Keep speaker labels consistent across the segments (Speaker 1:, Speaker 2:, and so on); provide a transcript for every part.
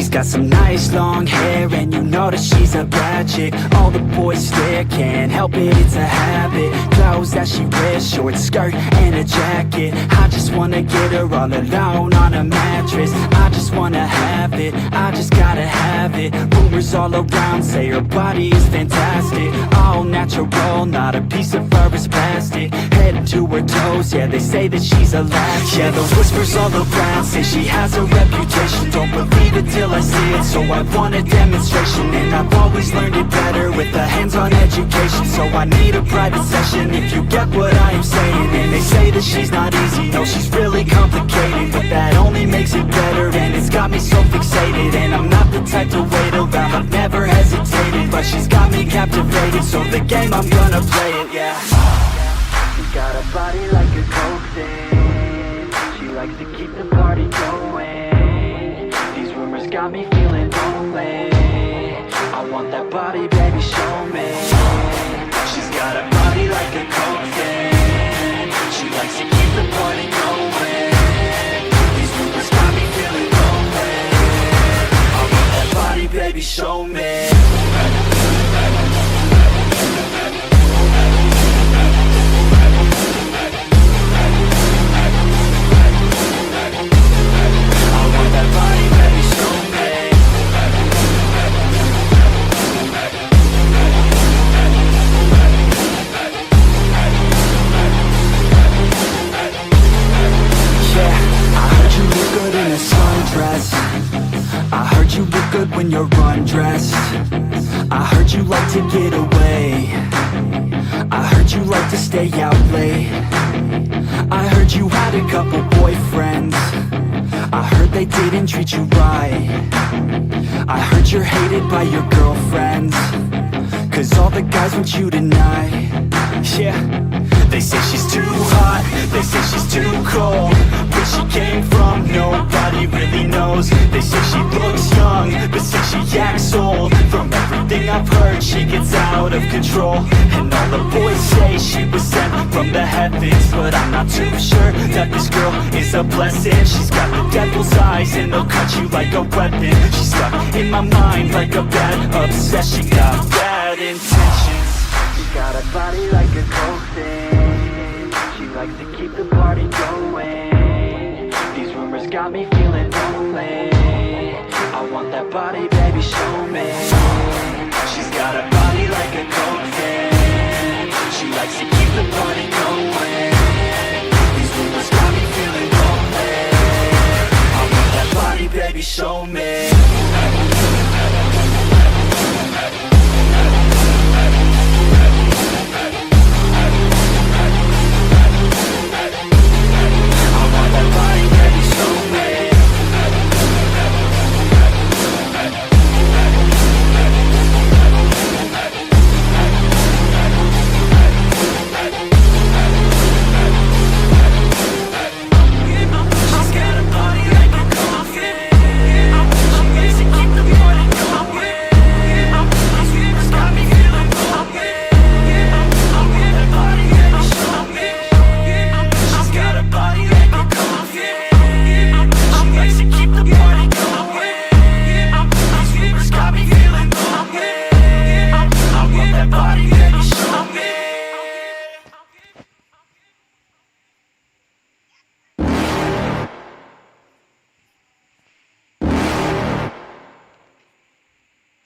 Speaker 1: She's got some nice long hair, and you know that she's a bad chick. All the boys stare, can't help it, it's a habit. Clothes that she wears, short skirt and a jacket. I just wanna get her all alone on a mattress. I just wanna have it, I just gotta have it. Rumors all around say her body is fantastic. All natural, not a piece of fur is plastic. Head to her toes, yeah, they say that she's a latch. Yeah, the whispers all around say she has a reputation. Don't believe it till I see it, so I want a demonstration. And I've always learned it better with a hands-on education. So I need a private session if you get what I am saying. And they say that she's not easy, no, she's really complicated. But that only makes it better, and it's got me so fixated. And I'm not the type to wait around, I've never hesitated. But she's got me captivated, so the game, I'm gonna play it, yeah. She's got a body like a coke thing. She likes to keep the party going. These rumors got me feeling lonely. I want that body, baby, show me. She's got a body like a coke thing. She likes to keep the party going. These rumors got me feeling lonely. I want that body, baby, show me. I heard you look good when you're undressed. I heard you like to get away. I heard you like to stay out late. I heard you had a couple boyfriends. I heard they didn't treat you right. I heard you're hated by your girlfriends, 'cause all the guys want you tonight. Yeah, they say she's too hot, they say she's too cold. Where she came from, nobody really knows. They say she looks young, but say she acts old. From everything I've heard, she gets out of control. And all the boys say she was sent from the heavens, but I'm not too sure that this girl is a blessing. She's got the devil's eyes, and they'll cut you like a weapon. She's stuck in my mind like a bad obsession. Got bad intentions. She's got a body like a coke thing. She likes to keep the party going. These rumors got me feeling lonely. I want that body, baby, show me. She's got a body like a coke thing. She likes to keep the party going. These rumors got me feeling lonely. I want that body, baby, show me.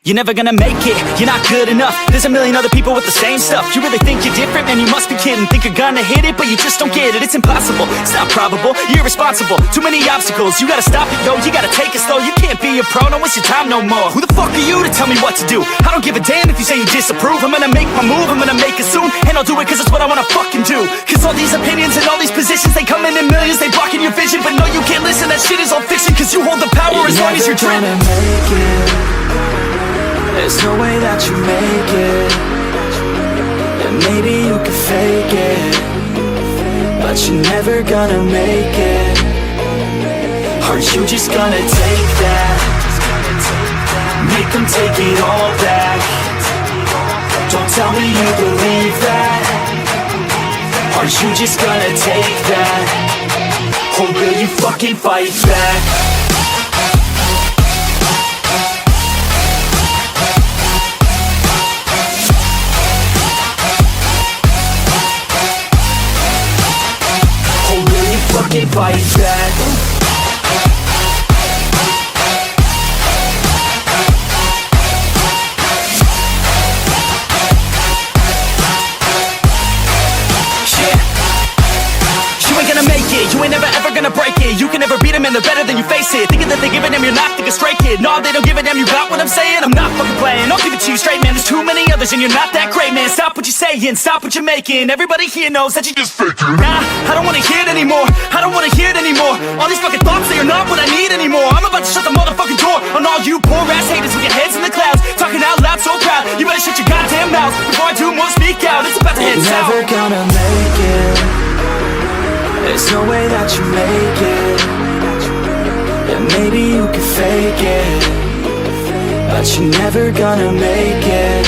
Speaker 2: You're never gonna make it, you're not good enough. There's a million other people with the same stuff. You really think you're different? Man, you must be kidding. Think you're gonna hit it, but you just don't get it. It's impossible, it's not probable, you're irresponsible. Too many obstacles, you gotta stop it, yo. You gotta take it slow, you can't be a pro. Don't waste your time no more. Who the fuck are you to tell me what to do? I don't give a damn if you say you disapprove. I'm gonna make my move, I'm gonna make it soon. And I'll do it 'cause it's what I wanna fucking do. 'Cause all these opinions and all these positions, they come in millions, they blocking your vision. But no, you can't listen, that shit is all fiction. 'Cause you hold the power as long as you're dreaming.
Speaker 1: There's no way that you make it. And maybe you can fake it, but you're never gonna make it. Are you just gonna take that? Make them take it all back. Don't tell me you believe that. Are you just gonna take that? Or will you fucking fight back? fight back.
Speaker 2: You ain't gonna make it, you ain't never ever gonna break it. You can never beat them and they're better than you face it. Thinking that they give a damn, you're not thinking straight, kid. No, they don't give a damn, you got what I'm saying? I'm not fucking playing, I'll give it to you straight, man. There's too many others and you're not that great, man. Stop what you're saying, stop what you're making. Everybody here knows that you just faking. Nah, I don't wanna hear it anymore, I don't wanna hear it anymore. All these fucking thoughts, they are not what I need anymore. I'm about to shut the motherfucking door on all you poor ass haters with your heads in the clouds, talking out loud so proud. You better shut your goddamn mouth before I do more speak out. It's about to head south.
Speaker 1: Never gonna make it, there's no way that you make it. And maybe you can fake it, but you're never gonna make it.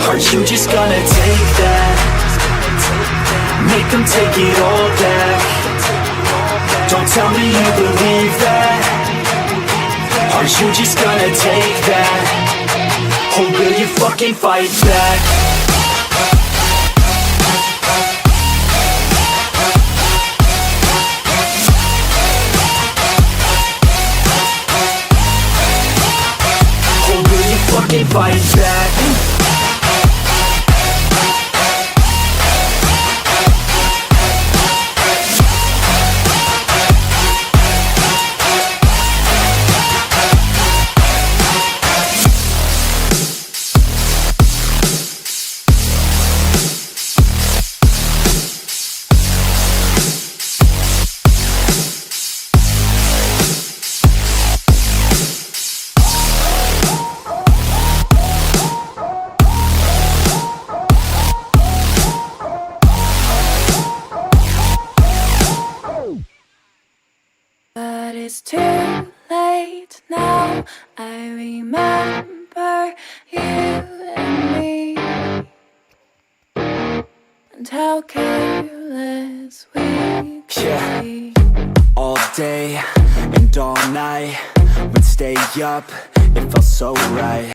Speaker 1: Aren't you just gonna take that? Make them take it all back. Don't tell me you believe that. Aren't you just gonna take that? Or will you fucking fight back? Fucking fight back.
Speaker 3: But it's too late now. I remember you and me, and how careless we could be.
Speaker 1: All day and all night, we'd stay up, it felt so right.